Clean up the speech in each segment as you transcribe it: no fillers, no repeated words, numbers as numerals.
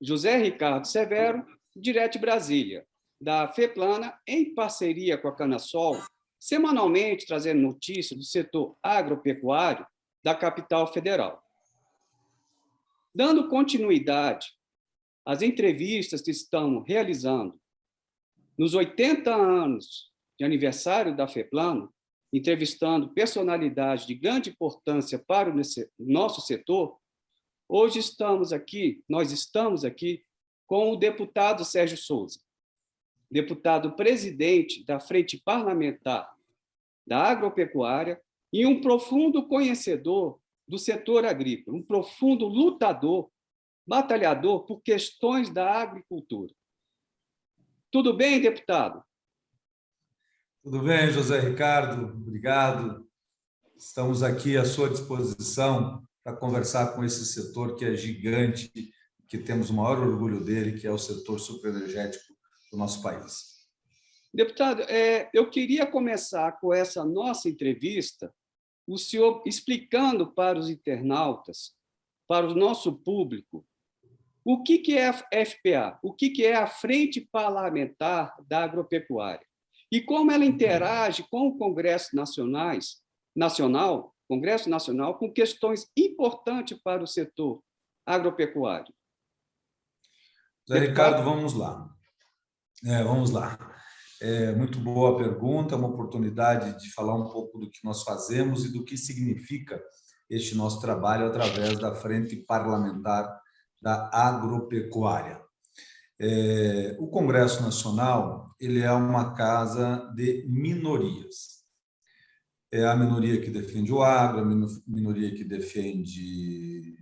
José Ricardo Severo, direto de Brasília, da FEPLANA, em parceria com a Canasol, semanalmente trazendo notícias do setor agropecuário da capital federal. Dando continuidade às entrevistas que estamos realizando nos 80 anos de aniversário da FEPLANA, entrevistando personalidades de grande importância para o nosso setor, hoje nós estamos aqui com o deputado Sérgio Souza, deputado presidente da Frente Parlamentar da Agropecuária e um profundo conhecedor do setor agrícola, um profundo lutador, batalhador por questões da agricultura. Tudo bem, deputado? Tudo bem, José Ricardo, obrigado. Estamos aqui à sua disposição para conversar com esse setor que é gigante, que temos o maior orgulho dele, que é o setor sucroenergético do nosso país. Deputado, eu queria começar com essa nossa entrevista, o senhor explicando para os internautas, para o nosso público, o que é a FPA, o que é a Frente Parlamentar da Agropecuária e como ela interage com o Congresso Nacional com questões importantes para o setor agropecuário. José Ricardo, vamos lá. Vamos lá. Muito boa pergunta, uma oportunidade de falar um pouco do que nós fazemos e do que significa este nosso trabalho através da Frente Parlamentar da Agropecuária. O Congresso Nacional ele é uma casa de minorias. É a minoria que defende o agro, a minoria que defende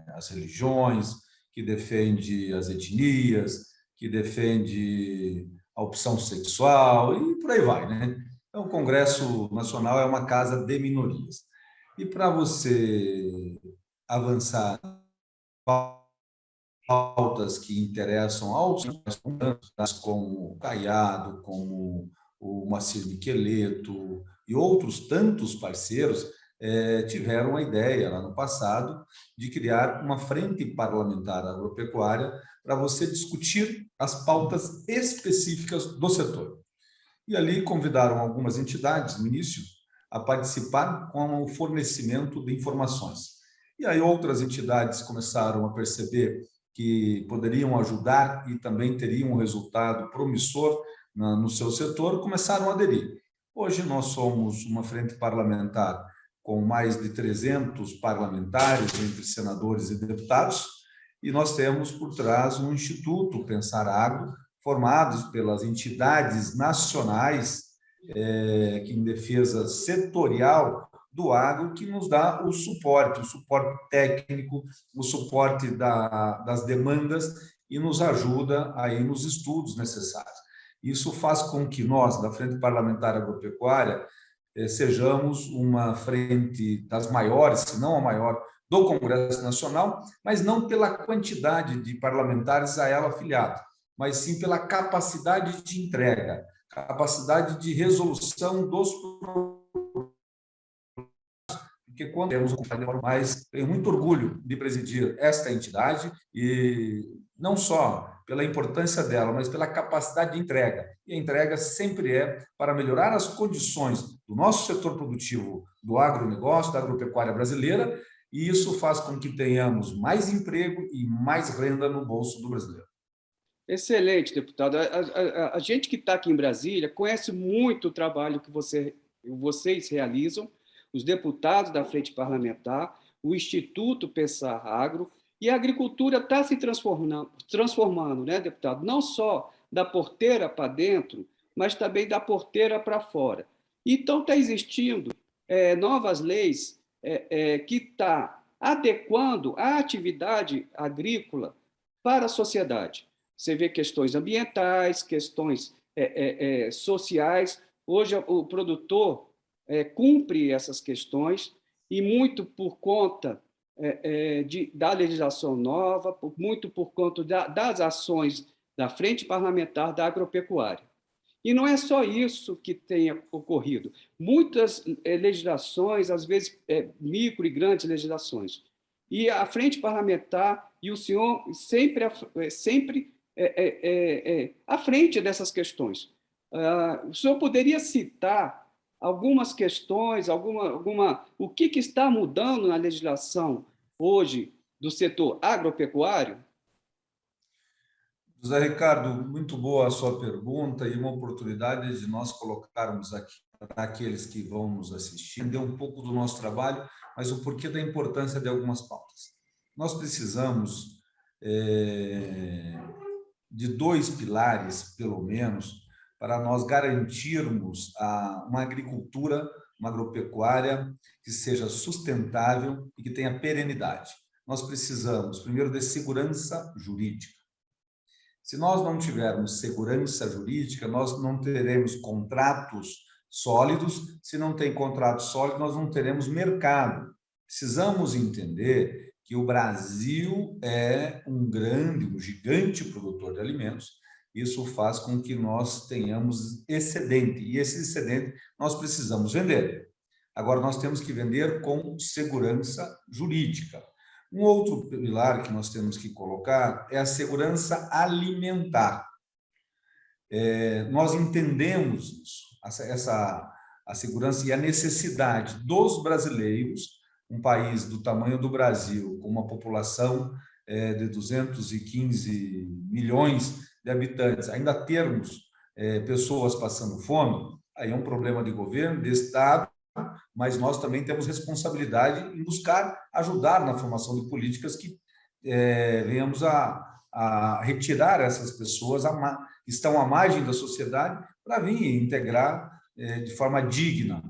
as religiões, que defende as etnias, que defende a opção sexual e por aí vai, né? Então, o Congresso Nacional é uma casa de minorias. E para você avançar pautas que interessam aos como o Caiado, como o Moacir Miqueleto e outros tantos parceiros tiveram a ideia, lá no passado, de criar uma frente parlamentar agropecuária para você discutir as pautas específicas do setor. E ali convidaram algumas entidades, no início, a participar com o fornecimento de informações. E aí outras entidades começaram a perceber que poderiam ajudar e também teriam um resultado promissor no seu setor, começaram a aderir. Hoje nós somos uma frente parlamentar com mais de 300 parlamentares, entre senadores e deputados, e nós temos por trás um Instituto Pensar Agro, formados pelas entidades nacionais em defesa setorial do agro, que nos dá o suporte técnico, o suporte das demandas e nos ajuda aí nos estudos necessários. Isso faz com que nós, da Frente Parlamentar Agropecuária, sejamos uma frente das maiores, se não a maior, do Congresso Nacional, mas não pela quantidade de parlamentares a ela afiliados, mas sim pela capacidade de entrega, capacidade de resolução dos problemas. Porque quando temos um companheiro mais, tenho muito orgulho de presidir esta entidade e não só pela importância dela, mas pela capacidade de entrega. E a entrega sempre é para melhorar as condições do nosso setor produtivo, do agronegócio, da agropecuária brasileira, e isso faz com que tenhamos mais emprego e mais renda no bolso do brasileiro. Excelente, deputado. A gente que está aqui em Brasília conhece muito o trabalho que vocês realizam, os deputados da Frente Parlamentar, o Instituto Pensar Agro, e a agricultura está se transformando, né, deputado? Não só da porteira para dentro, mas também da porteira para fora. Então, está existindo novas leis que estão adequando a atividade agrícola para a sociedade. Você vê questões ambientais, questões sociais. Hoje, o produtor cumpre essas questões e muito por conta da legislação nova, muito por conta das ações da Frente Parlamentar da Agropecuária. E não é só isso que tenha ocorrido. Muitas legislações, às vezes micro e grandes legislações. E a Frente Parlamentar e o senhor sempre à frente dessas questões. O senhor poderia citar algumas questões, o que está mudando na legislação hoje do setor agropecuário? José Ricardo, muito boa a sua pergunta e uma oportunidade de nós colocarmos aqui para aqueles que vão nos assistir, entender um pouco do nosso trabalho, mas o porquê da importância de algumas pautas. Nós precisamos de 2 pilares, pelo menos, para nós garantirmos uma agricultura, uma agropecuária que seja sustentável e que tenha perenidade. Nós precisamos, primeiro, de segurança jurídica. Se nós não tivermos segurança jurídica, nós não teremos contratos sólidos. Se não tem contrato sólido, nós não teremos mercado. Precisamos entender que o Brasil é um gigante produtor de alimentos. Isso faz com que nós tenhamos excedente, e esse excedente nós precisamos vender. Agora, nós temos que vender com segurança jurídica. Um outro pilar que nós temos que colocar é a segurança alimentar. Nós entendemos isso, a segurança e a necessidade dos brasileiros, um país do tamanho do Brasil, com uma população de 215 milhões de habitantes, ainda termos pessoas passando fome, aí é um problema de governo, de Estado, mas nós também temos responsabilidade em buscar ajudar na formação de políticas que venhamos a retirar essas pessoas que estão à margem da sociedade para vir integrar de forma digna.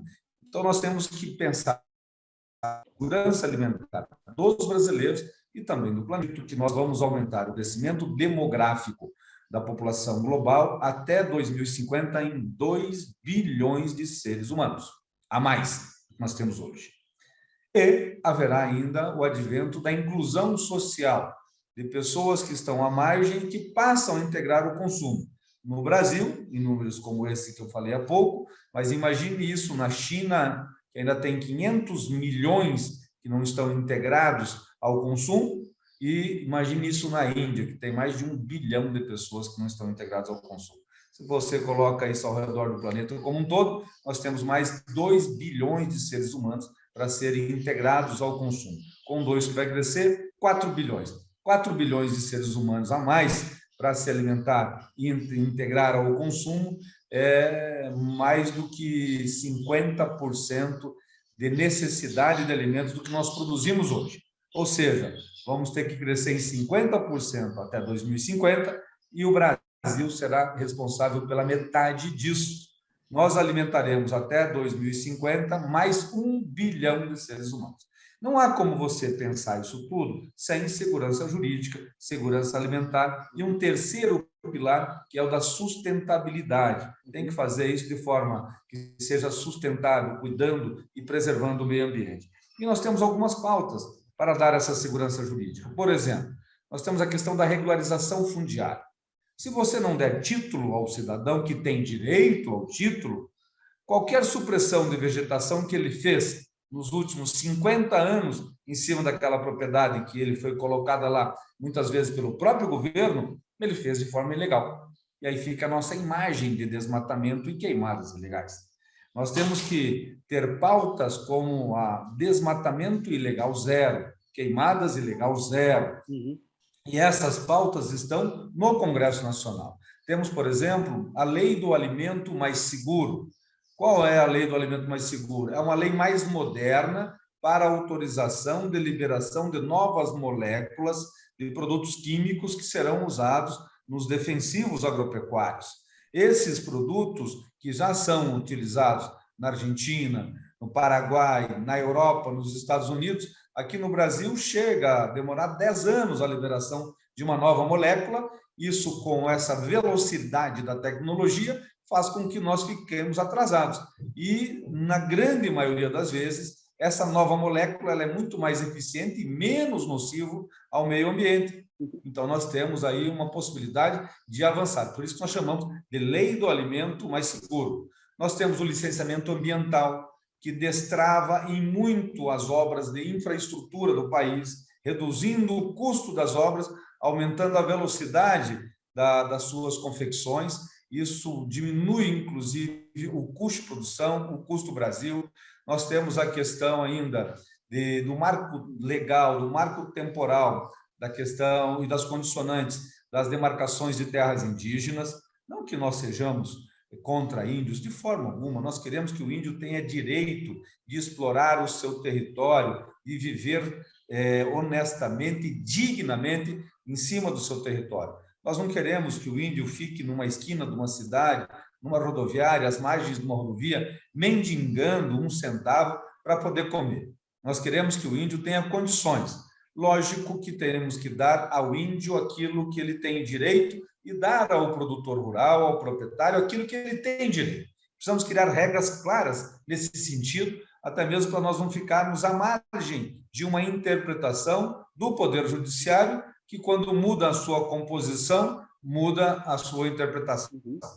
Então, nós temos que pensar na segurança alimentar dos brasileiros e também do planeta, que nós vamos aumentar o crescimento demográfico da população global até 2050 em 2 bilhões de seres humanos, a mais que nós temos hoje. E haverá ainda o advento da inclusão social de pessoas que estão à margem e que passam a integrar o consumo. No Brasil, em números como esse que eu falei há pouco, mas imagine isso na China, que ainda tem 500 milhões que não estão integrados ao consumo, e imagine isso na Índia, que tem mais de 1 bilhão de pessoas que não estão integradas ao consumo. Se você coloca isso ao redor do planeta como um todo, nós temos mais 2 bilhões de seres humanos para serem integrados ao consumo. Com 2 que vai crescer, 4 bilhões. 4 bilhões de seres humanos a mais para se alimentar e integrar ao consumo é mais do que 50% de necessidade de alimentos do que nós produzimos hoje. Ou seja, vamos ter que crescer em 50% até 2050 e o Brasil será responsável pela metade disso. Nós alimentaremos até 2050 mais 1 bilhão de seres humanos. Não há como você pensar isso tudo sem segurança jurídica, segurança alimentar e um terceiro pilar, que é o da sustentabilidade. Tem que fazer isso de forma que seja sustentável, cuidando e preservando o meio ambiente. E nós temos algumas pautas para dar essa segurança jurídica. Por exemplo, nós temos a questão da regularização fundiária. Se você não der título ao cidadão que tem direito ao título, qualquer supressão de vegetação que ele fez nos últimos 50 anos em cima daquela propriedade que ele foi colocada lá, muitas vezes pelo próprio governo, ele fez de forma ilegal. E aí fica a nossa imagem de desmatamento e queimadas ilegais. Nós temos que ter pautas como a desmatamento ilegal zero, queimadas ilegal zero. E essas pautas estão no Congresso Nacional. Temos, por exemplo, a Lei do Alimento Mais Seguro. Qual é a Lei do Alimento Mais Seguro? É uma lei mais moderna para autorização de liberação de novas moléculas de produtos químicos que serão usados nos defensivos agropecuários. Esses produtos que já são utilizados na Argentina, no Paraguai, na Europa, nos Estados Unidos, aqui no Brasil chega a demorar 10 anos a liberação de uma nova molécula. Isso, com essa velocidade da tecnologia, faz com que nós fiquemos atrasados. E, na grande maioria das vezes, essa nova molécula ela é muito mais eficiente e menos nocivo ao meio ambiente. Então, nós temos aí uma possibilidade de avançar. Por isso que nós chamamos de Lei do Alimento Mais Seguro. Nós temos o licenciamento ambiental, que destrava em muito as obras de infraestrutura do país, reduzindo o custo das obras, aumentando a velocidade das suas confecções. Isso diminui, inclusive, o custo de produção, o custo Brasil. Nós temos a questão ainda do marco legal, do marco temporal, da questão e das condicionantes das demarcações de terras indígenas. Não que nós sejamos contra índios, de forma alguma. Nós queremos que o índio tenha direito de explorar o seu território e viver honestamente e dignamente em cima do seu território. Nós não queremos que o índio fique numa esquina de uma cidade, numa rodoviária, às margens de uma rodovia, mendigando um centavo para poder comer. Nós queremos que o índio tenha condições. Lógico que temos que dar ao índio aquilo que ele tem direito e dar ao produtor rural, ao proprietário, aquilo que ele tem direito. Precisamos criar regras claras nesse sentido, até mesmo para nós não ficarmos à margem de uma interpretação do Poder Judiciário, que, quando muda a sua composição, muda a sua interpretação.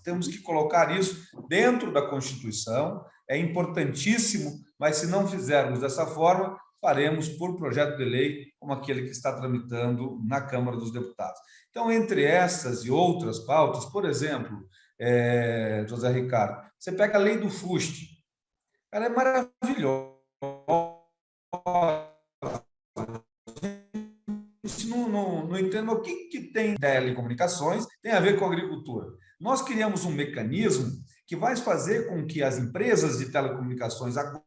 Temos que colocar isso dentro da Constituição, é importantíssimo, mas se não fizermos dessa forma, faremos por projeto de lei, como aquele que está tramitando na Câmara dos Deputados. Então, entre essas e outras pautas, por exemplo, José Ricardo, você pega a lei do FUST, ela é maravilhosa. Não entendo o que tem telecomunicações, tem a ver com agricultura. Nós criamos um mecanismo que vai fazer com que as empresas de telecomunicações agora,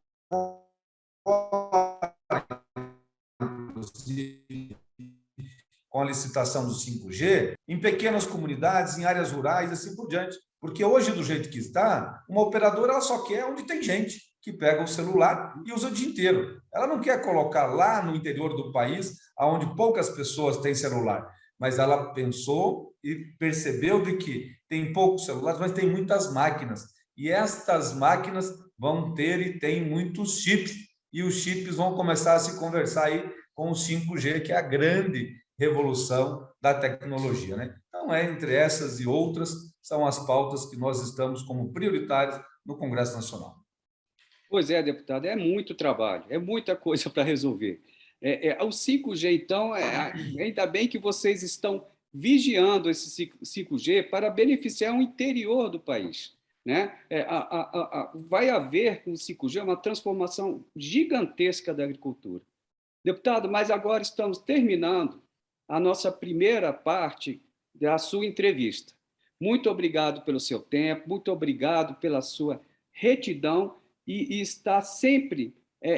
com a licitação do 5G, em pequenas comunidades, em áreas rurais, assim por diante. Porque hoje, do jeito que está, uma operadora ela só quer onde tem gente que pega o celular e usa o dia inteiro. Ela não quer colocar lá no interior do país, onde poucas pessoas têm celular, mas ela pensou e percebeu de que tem poucos celulares, mas tem muitas máquinas. E estas máquinas vão ter e têm muitos chips, e os chips vão começar a se conversar aí com o 5G, que é a grande revolução da tecnologia, né? Então, entre essas e outras, são as pautas que nós estamos como prioritárias no Congresso Nacional. Pois é, deputado, é muito trabalho, é muita coisa para resolver. O 5G, então, ainda bem que vocês estão vigiando esse 5G para beneficiar o interior do país, né? Vai haver com o 5G uma transformação gigantesca da agricultura. Deputado, mas agora estamos terminando a nossa primeira parte da sua entrevista. Muito obrigado pelo seu tempo, muito obrigado pela sua retidão e estar sempre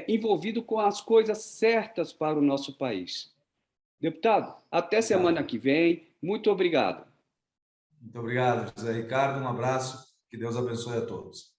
envolvido com as coisas certas para o nosso país. Deputado, até semana que vem. Muito obrigado. Muito obrigado, José Ricardo. Um abraço. Que Deus abençoe a todos.